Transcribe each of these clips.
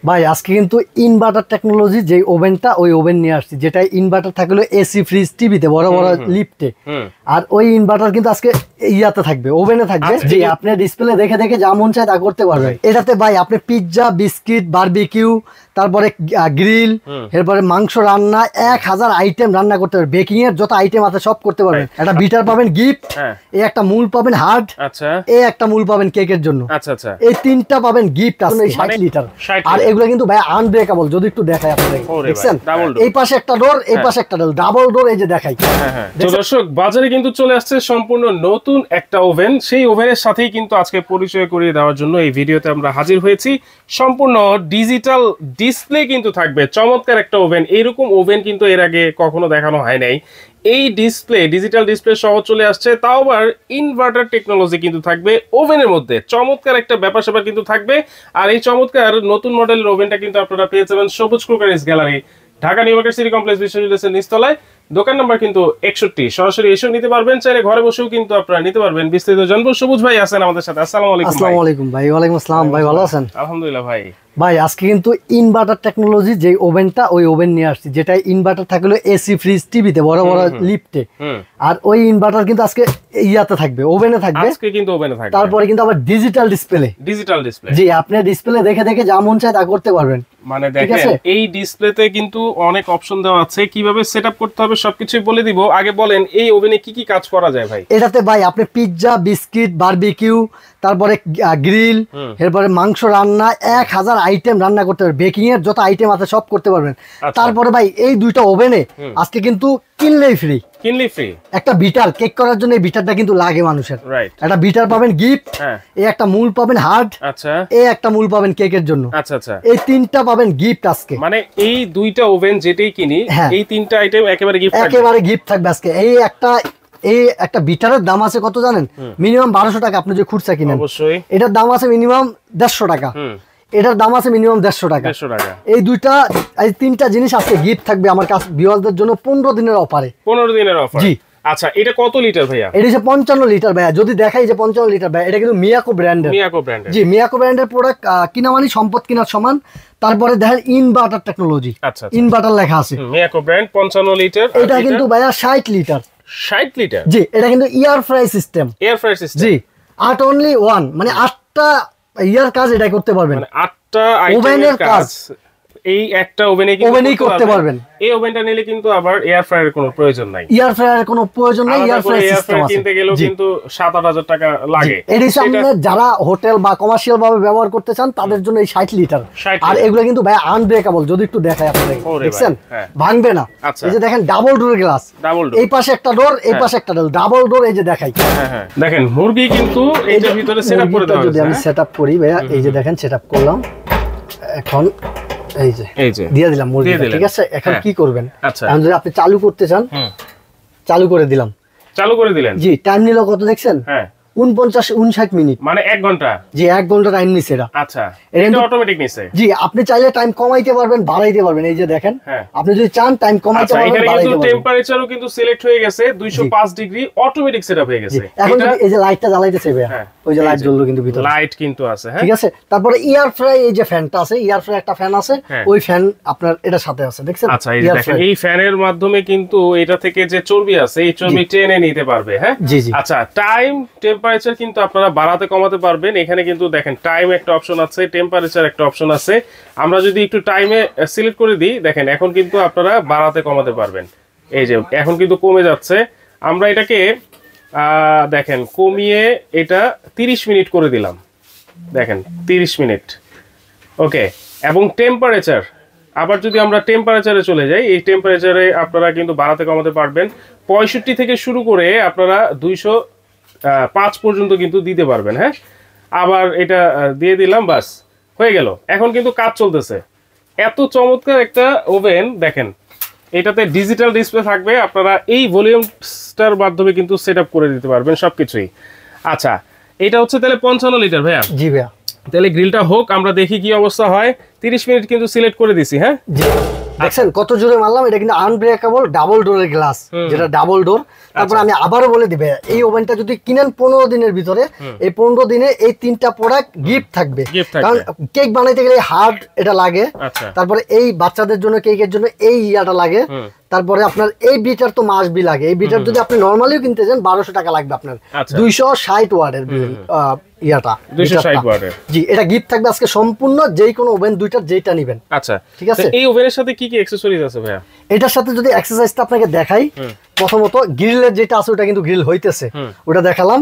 ভাই আজকে কিন্তু ইনভার্টার টেকনোলজি যে ওভেনটা ওই ওভেন নিয়ে আসছি, যেটা ইনভার্টার থাকলে এসি ফ্রিজ টিভিতে বড় বড় লিফটে, আর ওই ইনভার্টার কিন্তু আজকে ইয়াতে থাকবে, ওভেনে থাকবে। যে আপনি ডিসপ্লে দেখে দেখে যা মন চায় তা করতে পারবেন এটাতে। ভাই আপনি পিৎজা, বিস্কিট, বারবিকিউ, তারপরে গ্রিল, এরপরে মাংস রান্না 1000 আইটেম রান্না করতে পারবেন। বেকিং এর যত আইটেম আছে সব করতে পারবেন। একটা বিটার পাবেন গিফট, এই একটা মূল পাবেন হার্ড, আচ্ছা এই একটা মূল পাবেন কেকের জন্য, আচ্ছা আচ্ছা এই তিনটা পাবেন গিফট আছে 60 লিটার। আর এগুলো কিন্তু ভাই আনব্রেকেবল, যদি একটু দেখাই আপনাদের, দেখছেন এই পাশে একটা ডোর, এই পাশে একটা ডোর, ডাবল ডোর, এই যে দেখাই। তো দর্শক, বাজারে কিন্তু চলে আসছে সম্পূর্ণ নতুন একটা ওভেন। সেই ওভেনের সাথেই কিন্তু আজকে পরিচয় করিয়ে দেওয়ার জন্য এই ভিডিওতে আমরা হাজির হয়েছি। সম্পূর্ণ ডিজিটাল ডিসপ্লে কিন্তু থাকবে, চমৎকার একটা ওভেন। এইরকম ওভেন কিন্তু এর আগে কখনো দেখানো হয় নাই। এই ডিসপ্লে, ডিজিটাল ডিসপ্লে সহ চলে আসছে, তাও আবার ইনভার্টার টেকনোলজি কিন্তু থাকবে ওভেনের মধ্যে। চমৎকার একটা ব্যাপার স্যাপার কিন্তু থাকবে। আর এই চমৎকার নতুন মডেলের ওভেনটা কিন্তু আপনারা পেয়ে যাবেন সবুজ cookeries gallery, Dhaka new market city complex, বিশ্ববিদ্যালয়ের নিচতলায়। দোকান নাম্বার কিন্তু 61। সরাসরি এসেও নিতে পারবেন, চাইলে ঘরে বসেও কিন্তু আপনারা নিতে পারবেন। বিস্তারিত জানবো। সবুজ ভাই আছেন আমাদের সাথে। আসসালামু আলাইকুম। আসসালামু আলাইকুম ভাই। ওয়ালাইকুম আসসালাম ভাই, ভালো আছেন? আলহামদুলিল্লাহ ভাই। ভাই আজকে কিন্তু ইনভার্টার টেকনোলজি যে ওভেনটা ওই ওভেন নিয়ে আসছি, যেটা ইনভার্টার থাকলে এসি ফ্রিজ টিভিতে বড় বড় লিফটে, আর ওই ইনভার্টার কিন্তু আজকে ইয়াতে থাকবে, ওভেনে থাকবে। আজকে কিন্তু ওভেনে থাকবে। তারপরে কিন্তু আবার ডিজিটাল ডিসপ্লে, ডিজিটাল ডিসপ্লে। জি আপনি ডিসপ্লে দেখে দেখে যা মন চায় তা করতে পারবেন। মানে দেখেন এই ডিসপ্লেতে কিন্তু অনেক অপশন দেওয়া আছে, কিভাবে সেটআপ করতে হবে সবকিছুই বলে দিব। আগে বলেন এই ওভেনে কি কি কাজ করা যায় ভাই? এটাতে ভাই আপনি পিৎজা, বিস্কিট, বারবিকিউ, তারপরে গ্রিল, এরপরে মাংস রান্না 1000 আইটেম রান্না করতে পারবেন। বেকিং এর যত আইটেম আছে সব করতে পারবেন। তারপরে ভাই এই দুইটা ওভেনে আজকে কিন্তু কিনলেই ফ্রি, কিনলেই ফ্রি একটা বিটার। কেক করার জন্য এই বিটারটা কিন্তু লাগে মানুষের। একটা বিটার পাবেন গিফট, এই একটা মূল পাবেন হার্ড, আচ্ছা এই একটা মূল পাবেন কেকের জন্য, আচ্ছা আচ্ছা এই তিনটা পাবেন গিফট আজকে। মানে এই দুইটা ওভেন যেটাই কিনি এই তিনটা আইটেম একেবারে গিফট থাকবে, একেবারে গিফট থাকবে আজকে। এই একটা বিটারের দাম আছে কত জানেন? মিনিমাম 1200 টাকা। আপনি যে খুচরা কিনেন অবশ্যই এটার দাম আছে মিনিমাম 150 টাকা, এটার দাম আছে মিনিমাম 150 টাকা। এই দুইটা, এই তিনটা জিনিস আজকে গিফট থাকবে আমার কাছে ভিউয়ারদের জন্য 15 দিনের অফারে। 15 দিনের অফার, জি। আচ্ছা এটা কত লিটার ভাইয়া? এটা হচ্ছে 55 লিটার ভাইয়া। যদি দেখাই যে 55 লিটার ভাইয়া, এটা কিন্তু মিয়াকো ব্র্যান্ডের। মিয়াকো ব্র্যান্ডের, জি মিয়াকো ব্র্যান্ডের প্রোডাক্ট। কিনা মানে সম্পদ কিনার সমান। তারপরে দেখেন ইনভার্টার টেকনোলজি, আচ্ছা ইনভার্টার লেখা আছে। Miyako brand 55 litre. এটা কিন্তু ভাইয়া 60 লিটার। 60 লিটার, জি। এটা কিন্তু air fry system, air fry system, জি। 8 অনলি 1, মানে 8টা ইয়ার কাজ এটা করতে পারবেন, মানে 8টা আইটেমের কাজ এই একটা ওভেনেই করতে পারবেন। এই ওভেনটা নিলে কিন্তু আবার এয়ার ফ্রায়ারের কোনো প্রয়োজন নাই, এয়ার ফ্রায়ারের কোনো প্রয়োজন নাই। এয়ার ফ্রাই সিস্টেম আছে, কিনতে গেলেও কিন্তু 7-8000 টাকা লাগে। এর সামনে যারা হোটেল বা কমার্শিয়াল ভাবে ব্যবহার করতে চান তাদের জন্য এই 60 লিটার। আর এগুলো কিন্তু ভাই আনব্রেকেবল, যদি একটু দেখাই আপনাদের, দেখছেন ভাঙবে না। এই যে দেখেন ডাবল ডোরের গ্লাস, এই পাশে একটা ডোর, এই পাশে একটা ডোর, ডাবল ডোর, এই যে দেখাই। দেখেন মুরগি কিন্তু এইটার ভিতরে সেটআপ করে দেওয়া আছে। যদি আমি সেটআপ করি ভাইয়া, এই যে দেখেন সেটআপ করলাম, এখন এই যে দিয়ে দিলাম মুরগি, ঠিক আছে। এখন কি করবেন? এখন যদি আপনি চালু করতে চান, চালু করে দিলাম, চালু করে দিলেন, জি। টাইম নিল কত দেখছেন? 49-59 মিনিট, মানে 1 ঘন্টা। জি 1 ঘন্টা টাইম নিছে এটা। আচ্ছা এটা অটোমেটিক নিছে, জি। আপনি চাইলে টাইম কমাইতে পারবেন, বাড়াইতে পারবেন। এই যে দেখেন, আপনি যদি চান টাইম কমাইতে পারবেন, বাড়াইতে পারবেন। কিন্তু টেম্পারেচারও কিন্তু সিলেক্ট হয়ে গেছে 205 ডিগ্রি, অটোমেটিক সেটআপ হয়ে গেছে। এখন এই যে লাইটটা জ্বালাইতেছে ভাইয়া, ওই যে লাইট জ্বললো কিন্তু ভিতরে, লাইট কিন্তু আছে, হ্যাঁ ঠিক আছে। তারপরে এয়ার ফ্রাই, এই যে ফ্যানটা আছে, এয়ার ফ্রাই একটা ফ্যান আছে, ওই ফ্যান আপনার এটার সাথে আছে, দেখছেন। আচ্ছা এই দেখেন এই ফ্যানের মাধ্যমে কিন্তু এটা থেকে যে চর্বি আছে এই চর্বি টেনে নিতে পারবে, হ্যাঁ জি জি। আচ্ছা টাইম টেম্পারেচার কিন্তু আপনারা বাড়াতে কমাতে পারবেন। এখানে কিন্তু দেখেন টাইম একটা অপশন আছে, টেম্পারেচার একটা অপশন আছে। আমরা যদি একটু টাইমে সিলেক্ট করে দিই, দেখেন এখন কিন্তু আপনারা বাড়াতে কমাতে পারবেন। এই যে এখন কিন্তু কমে যাচ্ছে। আমরা এটাকে দেখেন কমিয়ে এটা 30 মিনিট করে দিলাম, দেখেন 30 মিনিট, ওকে। এবং টেম্পারেচার, আবার যদি আমরা টেম্পারেচারে চলে যাই, এই টেম্পারেচারে আপনারা কিন্তু বাড়াতে কমাতে পারবেন। 65 থেকে শুরু করে আপনারা 205 পর্যন্ত কিন্তু দিতে পারবেন, হ্যাঁ। আবার এটা দিয়ে দিলাম, বাস হয়ে গেল। এখন কিন্তু কাজ চলতেছে। এত চমৎকার একটা ওভেন দেখেন, এটাতে ডিজিটাল ডিসপ্লে থাকবে, আপনারা এই ভলিউমটার মাধ্যমে কিন্তু সেটআপ করে দিতে পারবেন সবকিছুই। আচ্ছা এটা হচ্ছে তাহলে 55 লিটার ভাইয়া? জি ভাইয়া। তাহলে গ্রিলটা হোক, আমরা দেখি কি অবস্থা হয়। 30 মিনিট কিন্তু সিলেক্ট করে দিছি, হ্যাঁ। দেখছেন কত জোরে মারলাম, এটা কিন্তু আনব্রেকেবল ডাবল ডোরের গ্লাস, যেটা ডাবল ডোর। তারপর আমি আবারও বলে দিবে, এই ওভেনটা যদি কিনেন 15 দিনের ভিতরে, এই 15 দিনে এই 3টা প্রোডাক্ট গিফট থাকবে। কারণ কেক বানাইতে গেলে হার্ড এটা লাগে, তারপরে এই বাচ্চাদের জন্য কেকের জন্য এই ইয়াটা লাগে, তারপরে আপনার এই বিটার তো মাস বি লাগে। এই বিটার যদি আপনি নরমালিও কিনতে যান 1200 টাকা লাগবে আপনার। 260 ওয়াটের ইয়াটা 260 ওয়াটের। জি, এটা গিফট থাকবে আজকে সম্পূর্ণ, যেই কোনো ওভেন দুইটার যেটা নেবেন। আচ্ছা, ঠিক আছে। এই ওভেনের সাথে কি কি অ্যাকসেসরিজ আছে ভাইয়া? এটার সাথে যদি এক্সারসাইজটা আপনাকে দেখাই, প্রথমত গ্রিলের যেটা আছে ওটা কিন্তু গ্রিল হইতেছে, ওটা দেখালাম।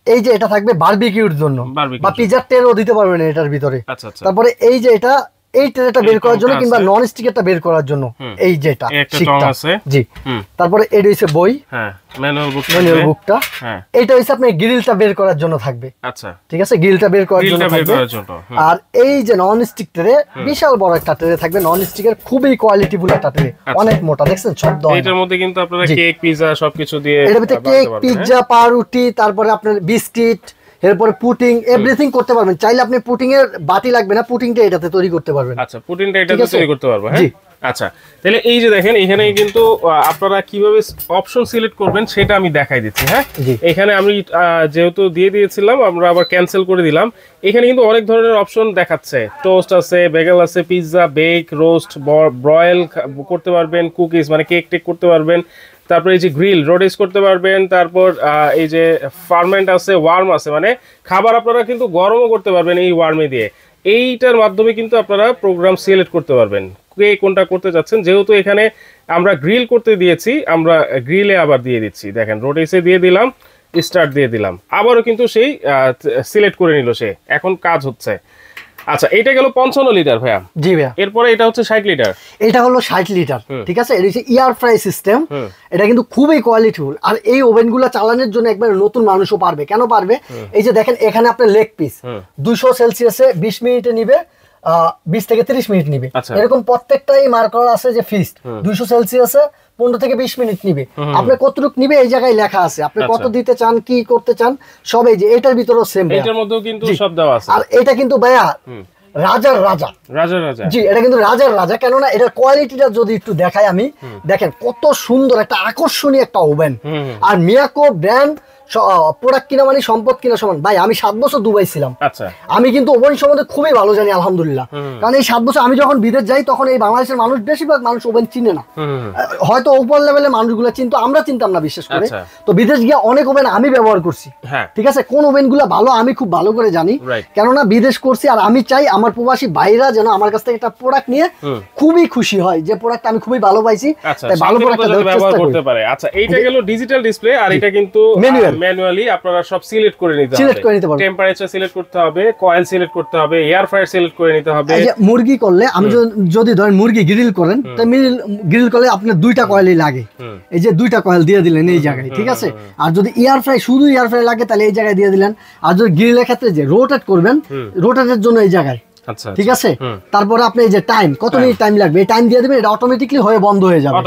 এই যে এটা থাকবে বারবিকিউর জন্য, বা পিজার ট্রেও দিতে পারবেন এটার ভিতরে। তারপরে এই যে এটা এই ট্রেটা বের করার জন্য কিংবা নন স্টিকেরটা বের করার জন্য এই যেটা শিকটা আছে। জি, তারপরে এটা হইছে বই, হ্যাঁ ম্যানুয়াল বুকটা। হ্যাঁ, এটা হইছে আপনি গ্রিলটা বের করার জন্য থাকবে। আচ্ছা, ঠিক আছে, গ্রিলটা বের করার জন্য থাকবে। আর এই যে নন স্টিক ট্রে, বিশাল বড় একটা ট্রে থাকবে, নন স্টিকের খুবই কোয়ালিটিফুল একটা ট্রে, অনেক মোটা, দেখছেন শব্দ হয়। এটার মধ্যে কিন্তু আপনারা কেক পিজা সবকিছু দিয়ে, এর ভিতরে কেক পিজা পাউরুটি, তারপরে আপনার বিস্কিট, এরপরে পুটিং এভরিথিং করতে পারবেন। চাইলে আপনি পুটিং এর বাটি লাগবে না, পুটিংটা এটাতে তৈরি করতে পারবেন। আচ্ছা, পুটিংটা এটাতে তৈরি করতে পারবো। হ্যাঁ, আচ্ছা, তাহলে এই যে দেখেন এখানে কিন্তু আপনারা কিভাবে অপশন সিলেক্ট করবেন সেটা আমি দেখাই দিচ্ছি। হ্যাঁ, এখানে আমি যেহেতু দিয়ে দিয়েছিলাম, আমরা আবার ক্যান্সেল করে দিলাম। এখানে কিন্তু অনেক ধরনের অপশন দেখাচ্ছে, টোস্ট আছে, বেগেল আছে, পিৎজা, বেক, রোস্ট, ব্রয়েল করতে পারবেন, কুকিজ মানে কেক টেক করতে পারবেন, তারপর এই যে গ্রিল রোডেস করতে পারবেন, তারপর এই যে ফার্মেন্ট আছে, ওয়ার্ম আছে, মানে খাবার আপনারা কিন্তু গরমও করতে পারবেন এই ওয়ার্মে দিয়ে। এইটার মাধ্যমে কিন্তু আপনারা প্রোগ্রাম সিলেক্ট করতে পারবেন কে কোনটা করতে যাচ্ছেন। যেহেতু এখানে আমরা গ্রিল করতে দিয়েছি, আমরা গ্রিলে আবার দিয়ে দিচ্ছি। দেখেন রোডেসে দিয়ে দিলাম, স্টার্ট দিয়ে দিলাম, আবারও কিন্তু সেই সিলেক্ট করে নিল সে, এখন কাজ হচ্ছে। আচ্ছা, এটা গেল 55 লিটার ভাইয়া। জি ভাইয়া। এরপরে এটা হচ্ছে 60 লিটার। এটা হলো 60 লিটার, ঠিক আছে। এটা হচ্ছে এয়ার ফ্রাই সিস্টেম, এটা কিন্তু খুবই কোয়ালিটিফুল। আর এই ওভেনগুলো চালানোর জন্য একবার নতুন মানুষও পারবে। কেন পারবে? এই যে দেখেন এখানে আপনার লেগ পিস 200 সেলসিয়াসে 20 মিনিটে নিবে, 20 থেকে 30 মিনিট নিবে। এরকম প্রত্যেকটাই মার্ক করা আছে যে ফিক্সড 200 সেলসিয়াসে 15 থেকে 20 মিনিট নিবে। আপনি কতটুকু নিবে এই জায়গায় লেখা আছে, আপনি কত দিতে চান, কি করতে চান, সব এই যে এটার ভিতরেও সেম। এটার মধ্যেও কিন্তু সব দেওয়া আছে। আর এটা কিন্তু ভাইয়া রাজার রাজা, রাজার রাজা। জি, এটা কিন্তু রাজার রাজা। কেননা এটার কোয়ালিটিটা যদি একটু দেখাই আমি, দেখেন কত সুন্দর একটা আকর্ষণীয় একটা ওভেন। আর মিয়াকো ব্র্যান্ড প্রোডাক্ট কিনা মানে সম্পদ কিনা সমান। ভাই আমি 7 বছর দুবাই ছিলাম, আমি কিন্তু ওভেন সম্বন্ধে খুবই ভালো জানি আলহামদুলিল্লাহ। কারণ এই 7 বছর আমি যখন বিদেশ যাই তখন এই বাংলাদেশের মানুষ, বেশিরভাগ মানুষ ওভেন চিনে না, হয়তো উপর লেভেলের মানুষগুলো চিনতো, আমরা চিনতাম না বিশেষ করে। তো বিদেশ গিয়ে অনেক ওভেন আমি ব্যবহার করছি, ঠিক আছে। কোন ওভেন গুলো ভালো আমি খুব ভালো করে জানি, কেননা বিদেশ করছি। আর আমি চাই আমার প্রবাসী ভাইরা যেন আমার কাছ থেকে একটা প্রোডাক্ট নিয়ে খুবই খুশি হয়, যে প্রোডাক্ট আমি খুবই ভালো পাইছি, তাই ভালো প্রোডাক্ট ব্যবহার করতে পারে। আচ্ছা, এইটা গেল ডিজিটাল ডিসপ্লে, আর এটা কিন্তু ম্যানুয়ালি আপনারা সব সিলেক্ট করে নিতে হবে। টেম্পারেচার সিলেক্ট করতে হবে, কয়েল সিলেক্ট করতে হবে, এয়ার ফ্রায়ার সিলেক্ট করে নিতে হবে। এই যে মুরগি করলে, আমি যদি ধরেন মুরগি গ্রিল করেন, তাহলে গ্রিল করলে আপনার 2টা কয়েলই লাগে। এই যে 2টা কয়েল দিয়ে দিলেন এই জায়গায়, ঠিক আছে। আর যদি এয়ার ফ্রাই, শুধু এয়ার ফ্রাই লাগে, তাহলে এই জায়গায় দিয়ে দিলেন। আর যদি গ্রিলের ক্ষেত্রে যে রোটেট করবেন, রোটেটের জন্য এই জায়গায়, ঠিক আছে। তারপরে আপনি এই যে টাইম, কত মিনিট টাইম লাগবে, এই টাইম দিয়ে দিবেন, এটা অটোমেটিকলি হয়ে বন্ধ হয়ে যাবে।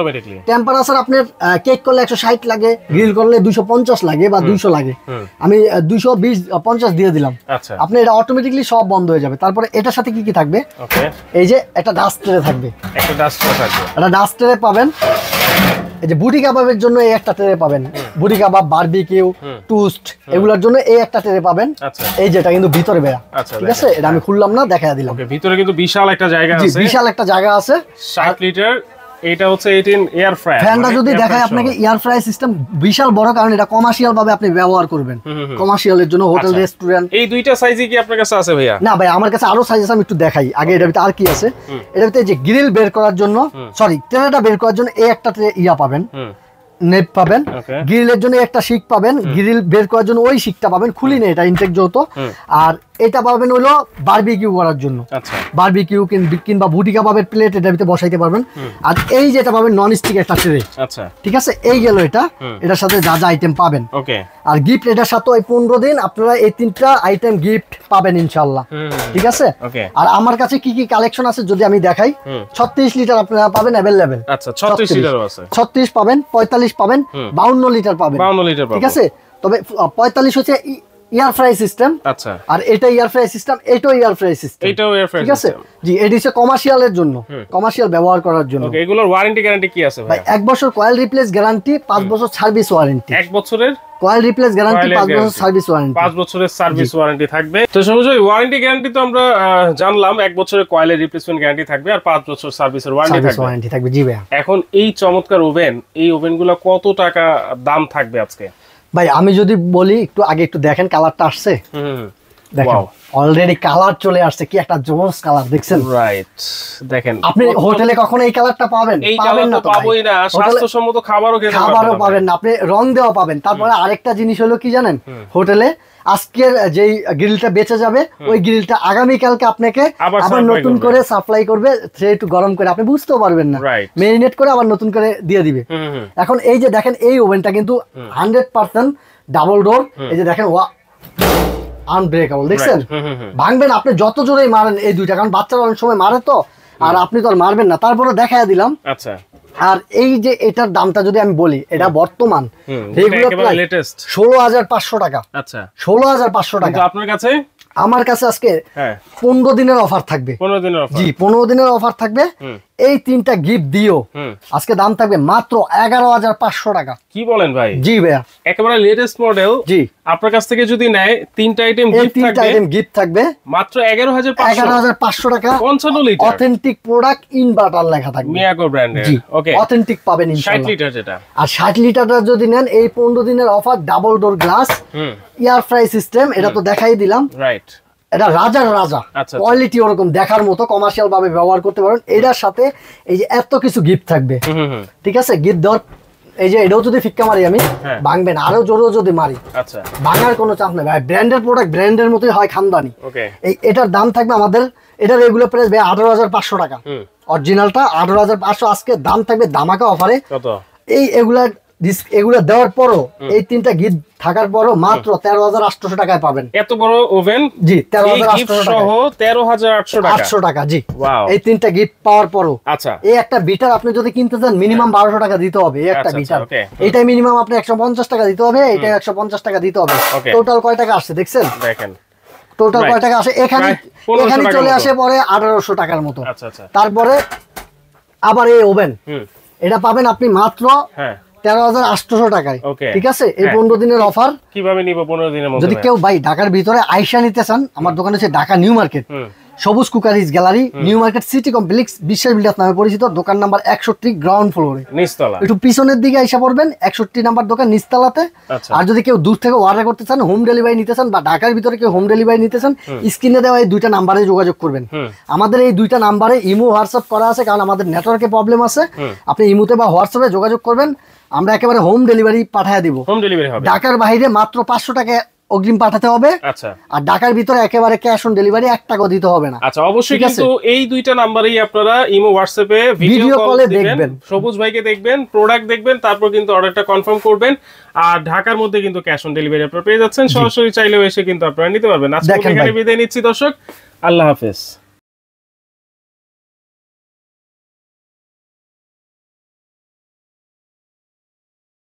টেম্পারেচার আপনার কেক করলে 160 লাগে, গ্রিল করলে 250 লাগে বা 200 লাগে, আমি 220-50 দিয়ে দিলাম, আপনি এটা অটোমেটিকলি সব বন্ধ হয়ে যাবে। তারপরে এটার সাথে কি কি থাকবে, এই যে একটা ডাস্ট ট্রে থাকবে, একটা ডাস্ট ট্রে পাবেন। এই যে বুটি কাবাবের জন্য এই একটা ট্রে পাবেন, বুটি কাবাব, বারবিকিউ, টোস্ট, এগুলোর জন্য এই একটা ট্রে পাবেন। এই যেটা কিন্তু ভিতরে বেয়া, ঠিক আছে, এটা আমি খুললাম না, দেখায় দিলাম। ভিতরে কিন্তু বিশাল একটা জায়গা আছে, বিশাল একটা জায়গা আছে, 60 লিটার। এটা হচ্ছে 18 এয়ার ফ্রায়ার। ফ্যানটা যদি দেখায় আপনাকে, এয়ার ফ্রায়ার সিস্টেম বিশাল বড়, কারণ এটা কমার্শিয়াল ভাবে আপনি ব্যবহার করবেন, কমার্শিয়ালের জন্য, হোটেল রেস্টুরেন্ট। এই দুইটা সাইজই কি আপনার কাছে আছে ভাইয়া? না ভাই, আমার কাছে আরো সাইজ আছে, আমি একটু দেখাই আগে। এটার ভিতরে আর কি আছে, এটার ভিতরে যে গ্রিল বের করার জন্য, সরি ট্রেটা বের করার জন্য এই একটা ইয়া পাবেন, নেট পাবেন। গ্রিলের জন্য একটা শিক পাবেন, গ্রিল বের করার জন্য ওই শিকটা পাবেন, খুলি নেই, এটা ইনটেক যৌথ। আর এটা পাবেন হলো বারবিকিউ করার জন্য, বারবিকিউ কিংবা বুটি কাবাবের প্লেট এটার ভিতরে বসাইতে পারবেন। আর এই যেটা পাবেন নন স্টিক একটা ট্রে, ঠিক আছে। এই গেল এটা, এটার সাথে যা যা আইটেম পাবেন। আর গিফট এটার সাথে ওই 15 দিন আপনারা এই 3টা আইটেম গিফট পাবেন ইনশাআল্লাহ, ঠিক আছে। আর আমার কাছে কি কি কালেকশন আছে যদি আমি দেখাই, 36 লিটার আপনারা পাবেন अवेलेबल। আচ্ছা, 36 লিটারও আছে, 36 পাবেন, 45 পাবেন, 52 লিটার পাবেন, 52 লিটার পাবেন, ঠিক আছে। তবে 45 হচ্ছে এয়ার ফ্রাই সিস্টেম। আচ্ছা, আর এটা এয়ার ফ্রাই সিস্টেম, এটাও এয়ার ফ্রাই সিস্টেম, এটাও এয়ার ফ্রাই ঠিক আছে জি। এটি হচ্ছে কমার্শিয়ালের জন্য, কমার্শিয়াল ব্যবহার করার জন্য। ওকে, এগুলোর ওয়ারেন্টি গ্যারান্টি কি আছে ভাই? 1 বছর কয়েল রিপ্লেস গ্যারান্টি, 5 বছর সার্ভিস ওয়ারেন্টি। 1 বছরের কয়েল রিপ্লেস গ্যারান্টি, 5 বছর সার্ভিস ওয়ারেন্টি। 5 বছরের সার্ভিস ওয়ারেন্টি থাকবে। তো সবুজ ভাই, ওয়ারেন্টি গ্যারান্টি তো আমরা জানলাম, 1 বছরের কয়েলের রিপ্লেসমেন্ট গ্যারান্টি থাকবে আর 5 বছর সার্ভিসের ওয়ারেন্টি থাকবে। জি ভাই। এখন এই চমৎকার ওভেন, এই ওভেনগুলো কত টাকা দাম থাকবে আজকে ভাই? আমি যদি বলি একটু আগে একটু দেখেন কালারটা আসছে, দেখেন অলরেডি কালার চলে আসছে, কি একটা জোস কালার দেখছেন? রাইট, দেখেন আপনি হোটেলে কখনো এই কালারটা পাবেন? এই কালার তো পাবোই না, স্বাস্থ্যসম্মত খাবারও খেতে পাবেন না, আপনি রং দেওয়া পাবেন। তারপরে আরেকটা জিনিস হলো কি জানেন, হোটেলে আজকের যেই গ্রিলটা বেঁচে যাবে, ওই গ্রিলটা আগামী কালকে আপনাকে আবার নতুন করে সাপ্লাই করবে, সে একটু গরম করে, আপনি বুঝতেও পারবেন না, মেরিনেট করে আবার নতুন করে দিয়ে দিবে। এখন এই যে দেখেন, এই ওভেনটা কিন্তু 100% ডাবল ডোর। এই যে দেখেন, আনব্রেকেবল, দেখছেন? ভাঙবেন আপনি যত জোরেই মারেন এই দুইটা, কারণ বাচ্চারা অনেক সময় মারে তো, আর আপনি তো আর মারবেন না, তারপরে দেখায় দিলাম। আচ্ছা, আর এই যে এটার দামটা যদি আমি বলি, এটা বর্তমান রেগুলার প্রাইস 16,500 টাকা। আচ্ছা, 16,500 টাকা। আপনার কাছে? আমার কাছে আজকে 15 দিনের অফার থাকবে। 15 দিনের অফার? জি, 15 দিনের অফার থাকবে। এই 3টা গিফট দিও, আজকে দাম থাকবে মাত্র 11,500 টাকা। কি বলেন ভাই? জি ভাইয়া, একেবারে লেটেস্ট মডেল। জি, আপনার কাছ থেকে যদি নেয় 3টা আইটেম গিফট থাকবে মাত্র 11,500 টাকা। 55 লিটার অথেন্টিক প্রোডাক্ট, ইনভার্টার লেখা থাকবে, মিয়াকো ব্র্যান্ডের। ওকে, অথেন্টিক পাবেন ইনশাআল্লাহ। 60 লিটার যেটা, আর 60 লিটারটা যদি নেন, এই 15 দিনের offer, double door glass, air fry system, এটা তো দেখাই দিলাম। রাইট, এটা রাজার রাজা, কোয়ালিটি ওরকম দেখার মতো, কমার্শিয়াল ভাবে ব্যবহার করতে পারেন। এটার সাথে এই যে এত কিছু গিফট থাকবে, ঠিক আছে? গিফট দেওয়ার, এই যে এটাও যদি ফিক্কা মারি আমি, ভাঙবেন আরো জোরেও যদি মারি, আচ্ছা, ভাঙার কোনো চান্স নেই ভাই। ব্র্যান্ডের প্রোডাক্ট ব্র্যান্ডের মতোই হয়, খানদানি। এটার দাম থাকবে আমাদের, এটা রেগুলার প্রাইস ভাই 18,500 টাকা। অরিজিনালটা 18,500, আজকে দাম থাকবে ধামাকা অফারে। এই এগুলা দেওয়ার পরও, এই 3টা গিফট থাকার পরও মাত্র 13,800 টাকায় পাবেন। এত বড় ওভেন? জি, 13,800 টাকা। জি, এই 3টা গিফট পাওয়ার পরও। আচ্ছা, এই একটা বিটার আপনি যদি কিনতে চান, মিনিমাম 1200 টাকা দিতে হবে। এই একটা বিটার, এইটাই মিনিমাম আপনি 150 টাকা দিতে হবে, এইটাই 150 টাকা দিতে হবে। টোটাল কয় টাকা আসছে দেখছেন? দেখেন টোটাল কয় টাকা আসে। এখানে চলে আসে পরে 1800 টাকার মতো। তারপরে আবার এই ওভেন, এটা পাবেন আপনি মাত্র 13,800 টাকায়। ঠিক আছে, এই 15 দিনের অফার। কিভাবে নিব 15 দিনের মধ্যে? যদি কেউ ভাই ঢাকার ভিতরে আইসা নিতে চান, আমার দোকান হচ্ছে ঢাকা নিউ মার্কেট, সবুজ cookeries gallery, new market city complex, বিশ্বাস বিল্ডার্স নামে পরিচিত। দোকান নাম্বার 61, গ্রাউন্ড ফ্লোরে, নিচতলা, একটু পিছনের দিকে আইসা পড়বেন। 61 নাম্বার দোকান, নিচতলাতে। আর যদি কেউ দূর থেকে অর্ডার করতে চান, হোম ডেলিভারি নিতে চান, বা ঢাকার ভিতরে কেউ হোম ডেলিভারি নিতে চান, স্ক্রিনে দেওয়া এই 2টা নাম্বারে যোগাযোগ করবেন। আমাদের এই 2টা নাম্বারে ইমো, হোয়াটসঅ্যাপ করা আছে, কারণ আমাদের নেটওয়ার্কে প্রবলেম আছে। আপনি ইমোতে বা হোয়াটসঅ্যাপে যোগাযোগ করবেন, আমরা একেবারে হোম ডেলিভারি পাঠিয়ে দিব। হোম ডেলিভারি হবে। ঢাকার বাইরে মাত্র 500 টাকা অগ্রিম পাঠাতে হবে। আচ্ছা, আর ঢাকার ভিতরে একেবারে ক্যাশ অন ডেলিভারি 1 টাকা দিতে হবে না। আচ্ছা, অবশ্যই কিন্তু এই 2টা নাম্বারেই আপনারা ইমো, হোয়াটসঅ্যাপে ভিডিও কলে দেখবেন, সবুজ ভাইকে দেখবেন, প্রোডাক্ট দেখবেন, তারপর কিন্তু অর্ডারটা কনফার্ম করবেন। আর ঢাকার মধ্যে কিন্তু ক্যাশ অন ডেলিভারি আপনারা পেয়ে যাচ্ছেন। সরাসরি চাইলেও এসে কিন্তু আপনারা নিতে পারবেন। আজকে এখানে বিদায় নিচ্ছি দর্শক, আল্লাহ হাফেজ।